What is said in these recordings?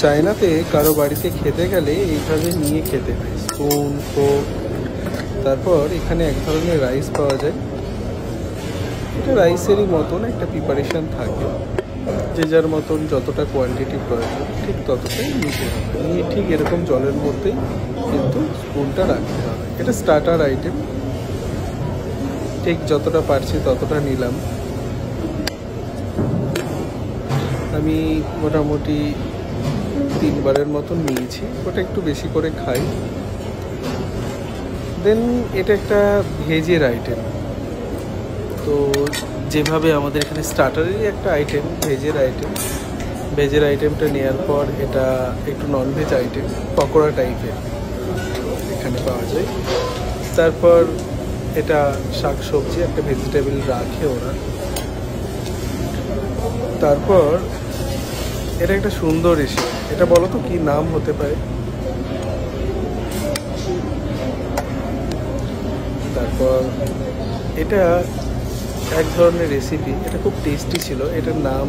চায়নাতে কারো বাড়িতে খেতে গেলে এইভাবে নিয়ে খেতে হয়, স্পুন, ফোর্ক। তারপর এখানে এক ধরনের রাইস পাওয়া যায়, এটা রাইসেরই মতন একটা প্রিপারেশান থাকে, যে যার মতন যতটা কোয়ান্টিটি প্রয়োজন ঠিক ততটাই নিতে হবে। নিয়ে ঠিক এরকম জলের মধ্যেই কিন্তু স্পুনটা রাখতে হবে। এটা স্টার্টার আইটেম, ঠিক যতটা পারছি ততটা নিলাম। আমি মোটামুটি 3 বারের মতন নিয়েছি, ওটা একটু বেশি করে খাই। দেন এটা একটা ভেজের আইটেম, তো যেভাবে আমাদের এখানে স্টার্টারেরই একটা আইটেম ভেজের আইটেমটা নেওয়ার পর এটা একটু ননভেজ আইটেম, পকোড়া টাইপের এখানে পাওয়া যায়। তারপর এটা শাক সবজি, একটা ভেজিটেবল রাখে ওরা। তারপর এটা একটা সুন্দর রেসিপি, এটা বলো তো কি নাম হতে পারে? তারপর এটা এক ধরনের রেসিপি, এটা খুব টেস্টি ছিল, এটার নাম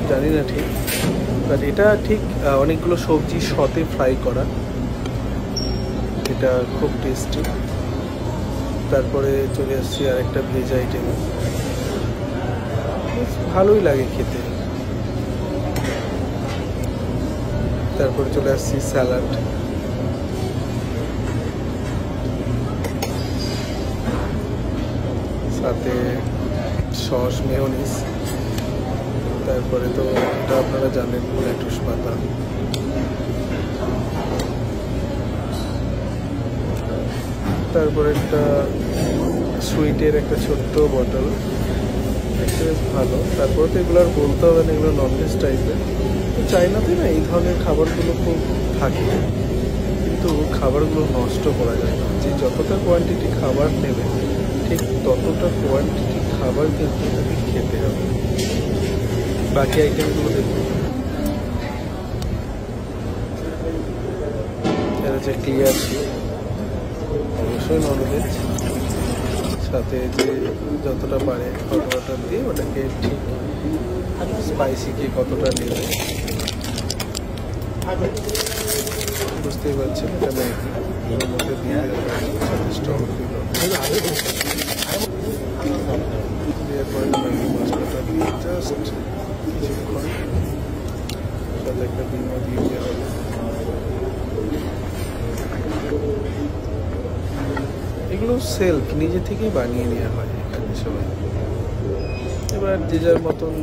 জানি না ঠিক, বাট এটা ঠিক অনেকগুলো সবজি সতে ফ্রাই করা, এটা খুব টেস্টি। তারপরে চলে আসছি আর একটা ভেজ আইটেম, ভালোই লাগে খেতে। তারপরে চলে আসছি স্যালাড, সাথে সস, মেয়োনিজ। তারপরে তো এটা আপনারা জানেন, লেটুস পাতা। তারপরে একটা সুইটের একটা ছোট্ট বটল, বেশ ভালো। তারপরে তো এগুলো আর বলতে হবে না, এগুলো ননভেজ টাইপের। তো চাইনাতে না এই ধরনের খাবারগুলো খুব থাকে, কিন্তু খাবারগুলো নষ্ট করা যায় না। যে যতটা কোয়ান্টিটি খাবার নেবে ঠিক ততটা কোয়ান্টিটি খাবার কিন্তু খেতে হবে। বাকি আইটেমগুলো দেখুন, এটা হচ্ছে ক্লিয়ার, অবশ্যই ননভেজ, সাথে যে যতটা পারে হট ওয়াটার দিয়ে ওটাকে ঠিক স্পাইসি কি কতটা নেবে বুঝতেই পারছেন। এটা ম্যাগি ওর মধ্যে দিয়ে সাথে স্টক দেওয়ার পরে ম্যাগি মশলাটা দিয়ে জাস্ট কিছুক্ষণ সাথে একটা ডিমও দিয়ে দেওয়া হবে। এগুলো সেলফ নিজে থেকেই বানিয়ে নেওয়া হয় এখানে সবাই। এবার যে যার মতন